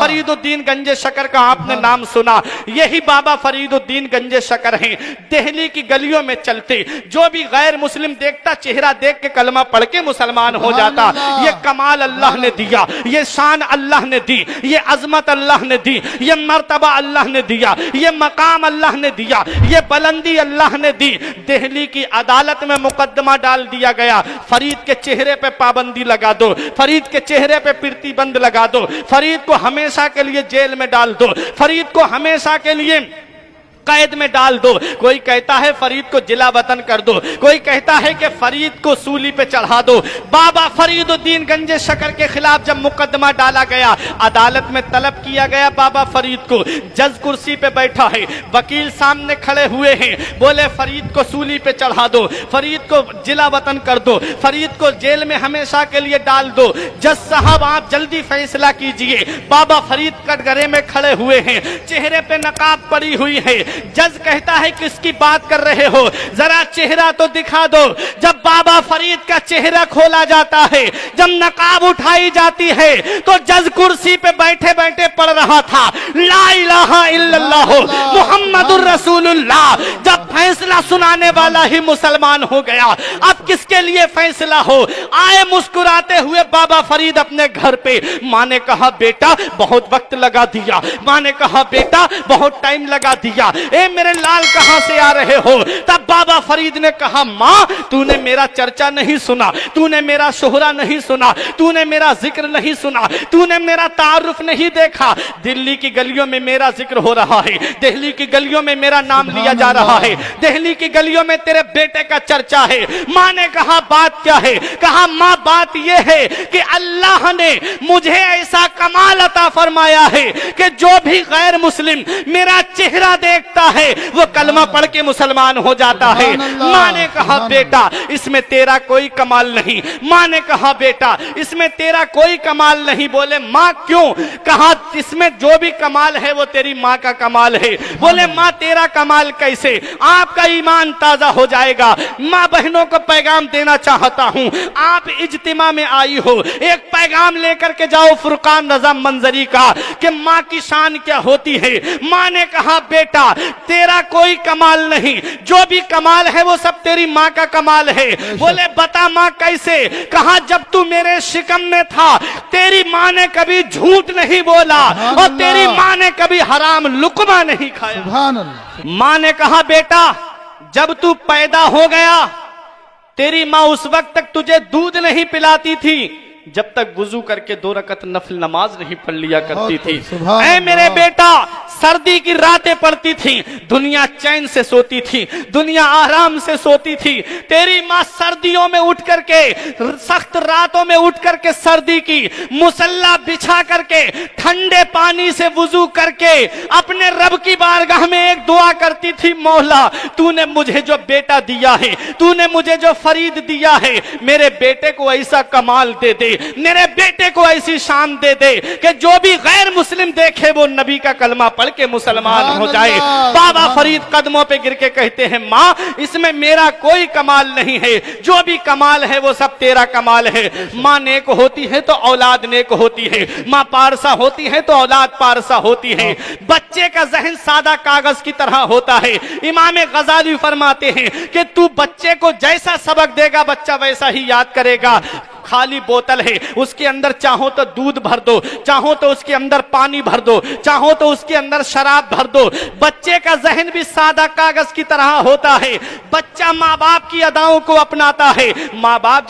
फरीदुद्दीन गंजे शकर का आपने नाम सुना, यही बाबा फरीदुद्दीन गंजे शकर हैं। दिल्ली की गलियों में चलते, जो भी गैर मुस्लिम देखता चेहरा देख के कलमा पढ़ के मुसलमान हो जाता। ये कमाल अल्लाह ने दिया, ये शान अल्लाह ने दी, ये अजमत अल्लाह ने दी, ये मर्तबा अल्लाह ने दिया, ये मकाम अल्लाह ने दिया, ये बुलंदी अल्लाह ने दी। दिल्ली की अदालत में मुकदमा डाल दिया गया, फरीद के चेहरे पे पाबंदी लगा दो, फरीद के चेहरे पे प्रतिबंध लगा दो, फरीद को हमेशा के लिए जेल में डाल दो, फरीद को हमेशा के लिए कैद में डाल दो। कोई कहता है फरीद को जिला वतन कर दो, कोई कहता है कि फरीद को सूली पे चढ़ा दो। बाबा फरीदुद्दीन गंजे शकर के खिलाफ जब मुकदमा डाला गया, अदालत में तलब किया गया बाबा फरीद को, जज कुर्सी पे बैठा है, वकील सामने खड़े हुए हैं, बोले फरीद को सूली पे चढ़ा दो, फरीद को जिला वतन कर दो, फरीद को जेल में हमेशा के लिए डाल दो। जज साहब आप जल्दी फैसला कीजिए। बाबा फरीद कटघरे में खड़े हुए हैं, चेहरे पे नकाब पड़ी हुई है। जज कहता है किसकी बात कर रहे हो, जरा चेहरा तो दिखा दो। जब बाबा फरीद का चेहरा खोला जाता है, जब नकाब उठाई जाती है, तो जज कुर्सी पे बैठे बैठे पढ़ रहा था ला इलाहा इल्लल्लाह मुहम्मदुर रसूलुल्लाह। जब फैसला सुनाने वाला ही मुसलमान हो गया, अब किसके लिए फैसला हो। आए मुस्कुराते हुए बाबा फरीद अपने घर पे। माँ ने कहा बेटा बहुत वक्त लगा दिया, माँ ने कहा बेटा बहुत टाइम लगा दिया, ए मेरे लाल कहां से आ रहे हो। तब बाबा फरीद ने कहा मां तूने मेरा चर्चा नहीं सुना, तूने मेरा शोहरा नहीं सुना, तूने मेरा जिक्र नहीं सुना, तूने मेरा तारुफ नहीं देखा। दिल्ली की गलियों में मेरा जिक्र हो रहा है, दिल्ली की गलियों में मेरा नाम लिया जा रहा है, दिल्ली की गलियों में तेरे बेटे का चर्चा है। मां ने कहा बात क्या है। कहा मां बात यह है कि अल्लाह ने मुझे ऐसा कमाल अता फरमाया है कि जो भी गैर मुस्लिम मेरा चेहरा देखता है वो कलमा पढ़ के मुसलमान हो जाता है। मां ने कहा बेटा इसमें तेरा कोई कमाल नहीं। मां ने कहा बेटा इसमें तेरा कोई कमाल नहीं। बोले मां क्यों। कहा इसमें जो भी कमाल है वो तेरी मां का कमाल है। बोले मां तेरा कमाल कैसे। आपका ईमान ताजा हो जाएगा। मां बहनों को पैगाम देना चाहता हूं, आप इज्तिमा में आई हो, एक पैगाम लेकर के जाओ फुरकान रजा मंजरी का कि मां की शान क्या होती है। मां ने कहा बेटा तेरा कोई कमाल नहीं, जो भी कमाल है वो सब तेरी माँ का कमाल है। बोले बता माँ कैसे। कहा जब तू मेरे शिकम में था तेरी माँ ने कभी झूठ नहीं बोला और तेरी माँ ने कभी हराम लुकमा नहीं खाया। माँ ने कहा बेटा जब तू पैदा हो गया तेरी माँ उस वक्त तक तुझे दूध नहीं पिलाती थी जब तक वुजू करके 2 रकत नफल नमाज नहीं पढ़ लिया करती थी। ऐ मेरे बेटा सर्दी की रातें पड़ती थी, दुनिया चैन से सोती थी, दुनिया आराम से सोती थी। तेरी माँ सर्दियों में उठ करके, सख्त रातों में उठ करके सर्दी की मुसल्ला बिछा करके ठंडे पानी से वुजू करके अपने रब की बारगाह में एक दुआ करती थी, मौला तूने मुझे जो बेटा दिया है, तूने मुझे जो फरीद दिया है, मेरे बेटे को ऐसा कमाल दे दे, मेरे बेटे को ऐसी शान दे दे कि जो भी गैर मुस्लिम देखे वो नबी का कलमा पढ़ के मुसलमान हो जाए। बाबा फरीद कदमों पे गिर के कहते हैं माँ इसमें मेरा कोई कमाल नहीं है, जो भी कमाल है वो सब तेरा कमाल है। माँ नेक होती है तो औलाद नेक होती है, माँ पारसा होती है तो औलाद पारसा होती है। बच्चे का जहन सादा कागज की तरह होता है। इमाम गजाली फरमाते हैं कि तू बच्चे को जैसा सबक देगा बच्चा वैसा ही याद करेगा। खाली बोतल है, उसके अंदर चाहो तो दूध भर दो, चाहो तो उसके अंदर पानी भर दो, चाहो तो उसके अंदर शराब भर दो। बच्चे का जहन भी सादा कागज की तरह होता है। बच्चा माँ बाप की अदाओं को अपनाता है। माँ बाप